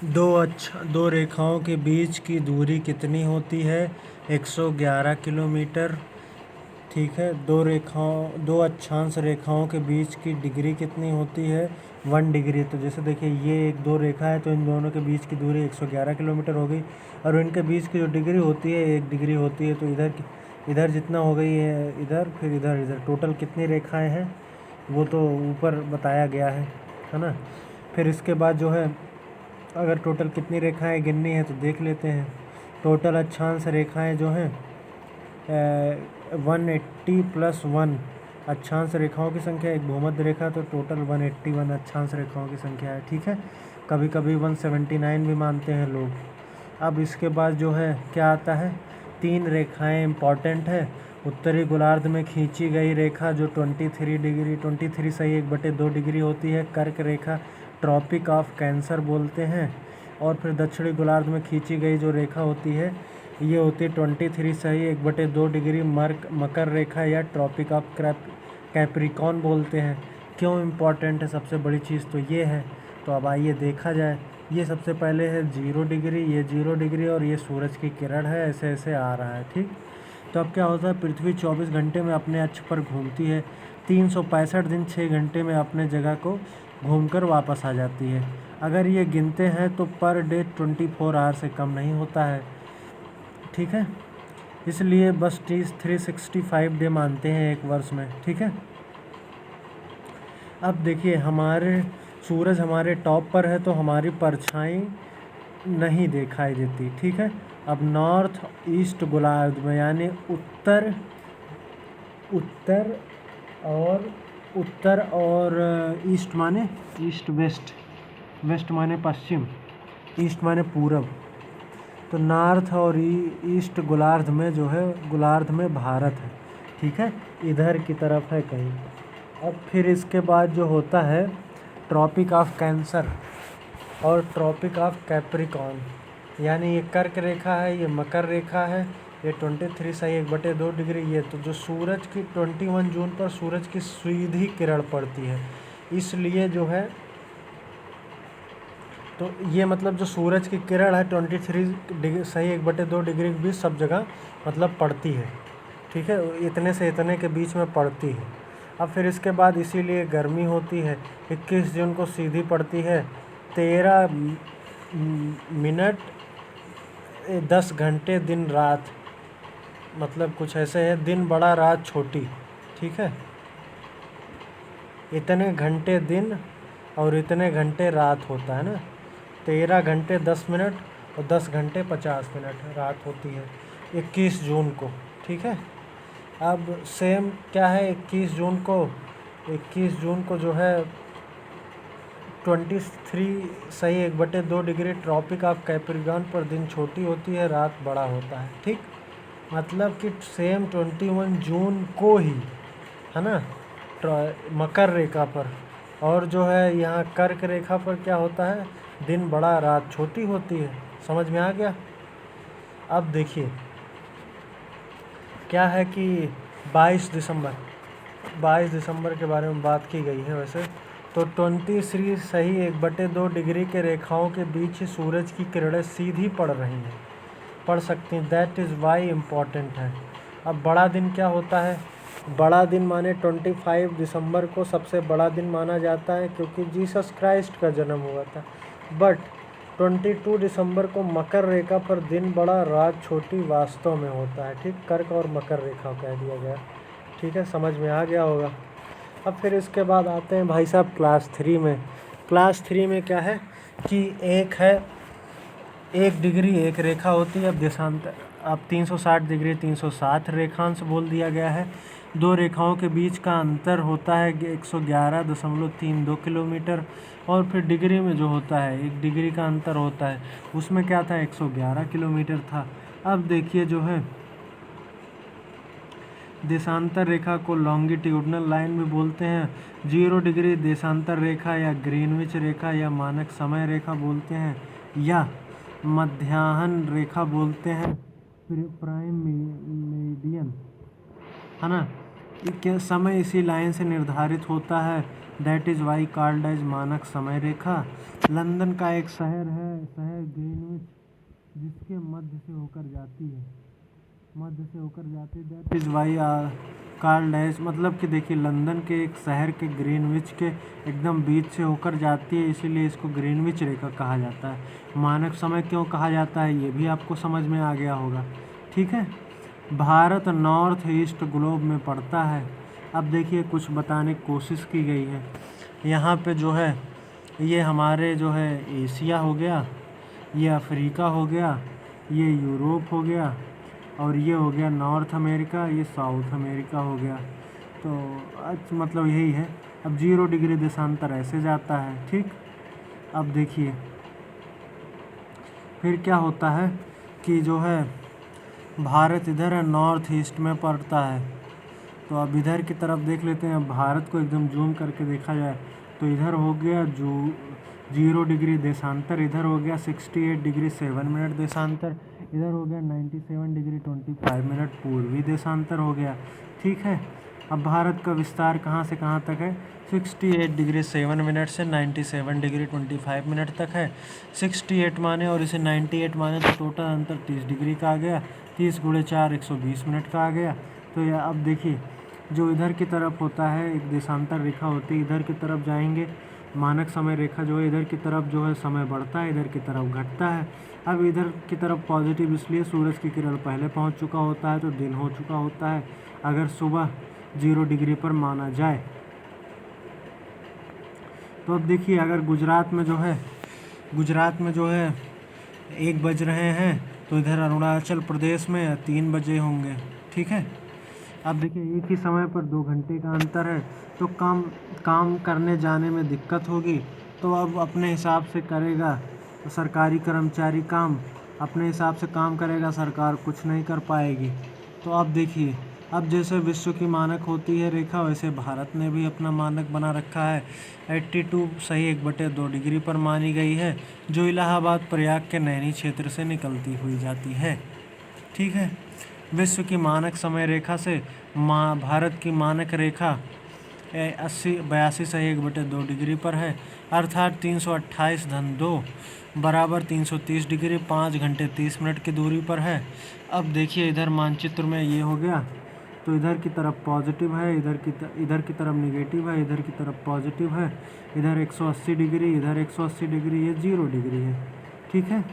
दो रेखाओं के बीच की दूरी कितनी होती है? 111 किलोमीटर। ठीक है। दो अक्षांश रेखाओं के बीच की डिग्री कितनी होती है? 1 डिग्री। तो जैसे देखिए ये एक दो रेखा है, तो इन दोनों के बीच की दूरी 111 किलोमीटर हो गई, और इनके बीच की जो डिग्री होती है 1 डिग्री होती है। तो इधर जितना हो गई है इधर, फिर इधर टोटल कितनी रेखाएं हैं वो तो ऊपर बताया गया है ना। फिर इसके बाद जो है, अगर टोटल कितनी रेखाएं गिननी है तो देख लेते हैं। टोटल अक्षांश रेखाएं जो हैं 180 प्लस 1 अक्षांश रेखाओं की संख्या, एक भूमध्य रेखा, तो टोटल 181 अक्षांश रेखाओं की संख्या है। ठीक है। कभी कभी 179 भी मानते हैं लोग। अब इसके बाद जो है क्या आता है, 3 रेखाएं इम्पॉर्टेंट है। उत्तरी गोलार्ध में खींची गई रेखा जो 23 डिग्री 23 सही 1/2 डिग्री होती है, कर्क रेखा, ट्रॉपिक ऑफ कैंसर बोलते हैं। और फिर दक्षिणी गोलार्ध में खींची गई जो रेखा होती है ये होती है 23 सही 1/2 डिग्री, मकर रेखा या ट्रॉपिक ऑफ कैप्रिकॉर्न बोलते हैं। क्यों इम्पॉर्टेंट है? सबसे बड़ी चीज़ तो ये है। तो अब आइए देखा जाए। ये सबसे पहले है 0 डिग्री, ये 0 डिग्री, और ये सूरज की किरण है, ऐसे ऐसे आ रहा है। ठीक। तो अब क्या होता है, पृथ्वी 24 घंटे में अपने अक्ष पर घूमती है, 365 दिन 6 घंटे में अपने जगह को घूमकर वापस आ जाती है। अगर ये गिनते हैं तो पर डे 24 आवर से कम नहीं होता है। ठीक है। इसलिए बस 365 डे मानते हैं एक वर्ष में। ठीक है। अब देखिए हमारे सूरज हमारे टॉप पर है तो हमारी परछाई नहीं दिखाई देती। ठीक है। अब नॉर्थ ईस्ट गोलार्ध में, यानी उत्तर और ईस्ट माने ईस्ट, वेस्ट माने पश्चिम, ईस्ट माने पूरब। तो नॉर्थ और ईस्ट गोलार्ध में जो है, गोलार्ध में भारत है। ठीक है। इधर की तरफ है कहीं। अब फिर इसके बाद जो होता है ट्रॉपिक ऑफ कैंसर और ट्रॉपिक ऑफ कैप्रिकॉर्न, यानी ये कर्क रेखा है, ये मकर रेखा है, ये 23 सही 1/2 डिग्री। ये तो जो सूरज की 21 जून पर सूरज की सीधी किरण पड़ती है, इसलिए जो है, तो ये मतलब जो सूरज की किरण है 23 डिग्री सही 1/2 डिग्री के बीच सब जगह मतलब पड़ती है। ठीक है। इतने से इतने के बीच में पड़ती है। अब फिर इसके बाद इसीलिए गर्मी होती है। 21 जून को सीधी पड़ती है, 13 मिनट 10 घंटे दिन रात, मतलब कुछ ऐसे है, दिन बड़ा रात छोटी। ठीक है। इतने घंटे दिन और इतने घंटे रात होता है ना, 13 घंटे 10 मिनट और 10 घंटे 50 मिनट रात होती है 21 जून को। ठीक है। अब सेम क्या है, 21 जून को जो है 23 सही 1/2 डिग्री ट्रॉपिक ऑफ कैप्रिकॉर्न पर दिन छोटी होती है, रात बड़ा होता है। ठीक। मतलब कि सेम 21 जून को ही, है ना, मकर रेखा पर, और जो है यहाँ कर्क रेखा पर क्या होता है, दिन बड़ा रात छोटी होती है। समझ में आ गया? अब देखिए क्या है कि 22 दिसंबर के बारे में बात की गई है वैसे तो 23 सही 1/2 डिग्री के रेखाओं के बीच ही सूरज की किरणें सीधी पड़ सकती हैं। दैट इज़ वाई इम्पॉर्टेंट है। अब बड़ा दिन क्या होता है? बड़ा दिन माने 25 दिसंबर को सबसे बड़ा दिन माना जाता है क्योंकि जीसस क्राइस्ट का जन्म हुआ था। बट 22 दिसंबर को मकर रेखा पर दिन बड़ा रात छोटी वास्तव में होता है। ठीक। कर्क और मकर रेखा कह दिया गया। ठीक है। समझ में आ गया होगा। अब फिर इसके बाद आते हैं भाई साहब क्लास 3 में। क्लास 3 में क्या है कि एक है 1 डिग्री एक रेखा होती है। अब देशांतर, अब 360 डिग्री 360 रेखांश बोल दिया गया है। दो रेखाओं के बीच का अंतर होता है 111.32 किलोमीटर। और फिर डिग्री में जो होता है 1 डिग्री का अंतर होता है, उसमें क्या था 111 किलोमीटर था। अब देखिए जो है देशांतर रेखा को लॉन्गिट्यूडनल लाइन भी बोलते हैं। 0 डिग्री देशांतर रेखा या ग्रीनविच रेखा या मानक समय रेखा बोलते हैं, या मध्याह्न रेखा बोलते हैं, प्राइम मेरिडियन, है ना। क्या समय इसी लाइन से निर्धारित होता है, that is why called as मानक समय रेखा। लंदन का एक शहर है, शहर ग्रीनविच, जिसके मध्य से होकर जाती है, that is why called as, मतलब कि देखिए लंदन के एक शहर के ग्रीनविच के एकदम बीच से होकर जाती है, इसीलिए इसको ग्रीनविच रेखा कहा जाता है। मानक समय क्यों कहा जाता है ये भी आपको समझ में आ गया होगा। ठीक है, भारत नॉर्थ ईस्ट ग्लोब में पड़ता है। अब देखिए कुछ बताने की कोशिश की गई है। यहाँ पे जो है ये हमारे जो है एशिया हो गया, ये अफ्रीका हो गया, ये यूरोप हो गया, और ये हो गया नॉर्थ अमेरिका, ये साउथ अमेरिका हो गया। तो मतलब यही है। अब 0 डिग्री देशांतर ऐसे जाता है। ठीक, अब देखिए फिर क्या होता है कि जो है भारत इधर है, नॉर्थ ईस्ट में पड़ता है। तो अब इधर की तरफ देख लेते हैं, भारत को एकदम जूम करके देखा जाए तो इधर हो गया जो 0 डिग्री देशांतर, इधर हो गया 68 डिग्री 7 मिनट देशांतर, इधर हो गया 97 डिग्री 25 मिनट पूर्वी देशांतर हो गया। ठीक है, अब भारत का विस्तार कहाँ से कहाँ तक है, 68 डिग्री 7 मिनट से 97 डिग्री 25 मिनट तक है। 68 माने और इसे 98 माने तो टोटल अंतर 30 डिग्री का आ गया, 30 × 4 120 मिनट का आ गया। तो यह अब देखिए जो इधर की तरफ होता है एक देशांतर रेखा होती है, इधर की तरफ जाएंगे मानक समय रेखा जो है इधर की तरफ जो है समय बढ़ता है, इधर की तरफ घटता है। अब इधर की तरफ पॉजिटिव इसलिए सूरज की किरण पहले पहुंच चुका होता है तो दिन हो चुका होता है अगर सुबह 0 डिग्री पर माना जाए। तो अब देखिए अगर गुजरात में जो है 1 बज रहे हैं तो इधर अरुणाचल प्रदेश में 3 बजे होंगे। ठीक है, अब देखिए एक ही समय पर 2 घंटे का अंतर है तो काम करने जाने में दिक्कत होगी। तो अब अपने हिसाब से करेगा सरकारी कर्मचारी, काम अपने हिसाब से काम करेगा, सरकार कुछ नहीं कर पाएगी। तो अब देखिए अब जैसे विश्व की मानक होती है रेखा, वैसे भारत ने भी अपना मानक बना रखा है। 82 सही 1/2 डिग्री पर मानी गई है, जो इलाहाबाद प्रयाग के नैनी क्षेत्र से निकलती हुई जाती है। ठीक है, विश्व की मानक समय रेखा से भारत की मानक रेखा 82 सही 1/2 डिग्री पर है, अर्थात 328-2 बराबर 330 डिग्री 5 घंटे 30 मिनट की दूरी पर है। अब देखिए इधर मानचित्र में ये हो गया, तो इधर की तरफ पॉजिटिव है, इधर की तरफ निगेटिव है, इधर की तरफ पॉजिटिव है, इधर 180 डिग्री, इधर 180 डिग्री, ये 0 डिग्री है। ठीक है,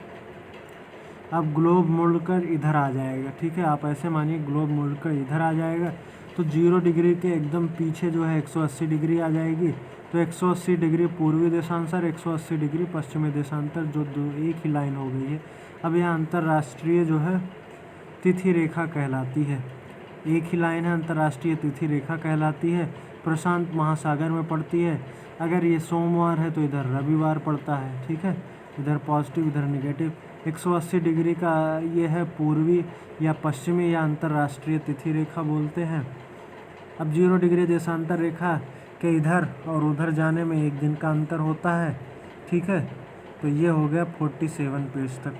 अब ग्लोब मुड़कर इधर आ जाएगा। ठीक है, आप ऐसे मानिए ग्लोब मुड़कर इधर आ जाएगा तो 0 डिग्री के एकदम पीछे जो है 180 डिग्री आ जाएगी। तो 180 डिग्री पूर्वी देशांतर, 180 डिग्री पश्चिमी देशांतर, जो एक ही लाइन हो गई है। अब यह अंतर्राष्ट्रीय जो है तिथि रेखा कहलाती है, एक ही लाइन है, अंतर्राष्ट्रीय तिथि रेखा कहलाती है। प्रशांत महासागर में पड़ती है। अगर ये सोमवार है तो इधर रविवार पड़ता है। ठीक है, इधर पॉजिटिव इधर निगेटिव। 180 डिग्री का ये है पूर्वी या पश्चिमी या अंतर्राष्ट्रीय तिथि रेखा बोलते हैं। अब 0 डिग्री देशांतर रेखा के इधर और उधर जाने में 1 दिन का अंतर होता है। ठीक है, तो ये हो गया 47 पेज तक।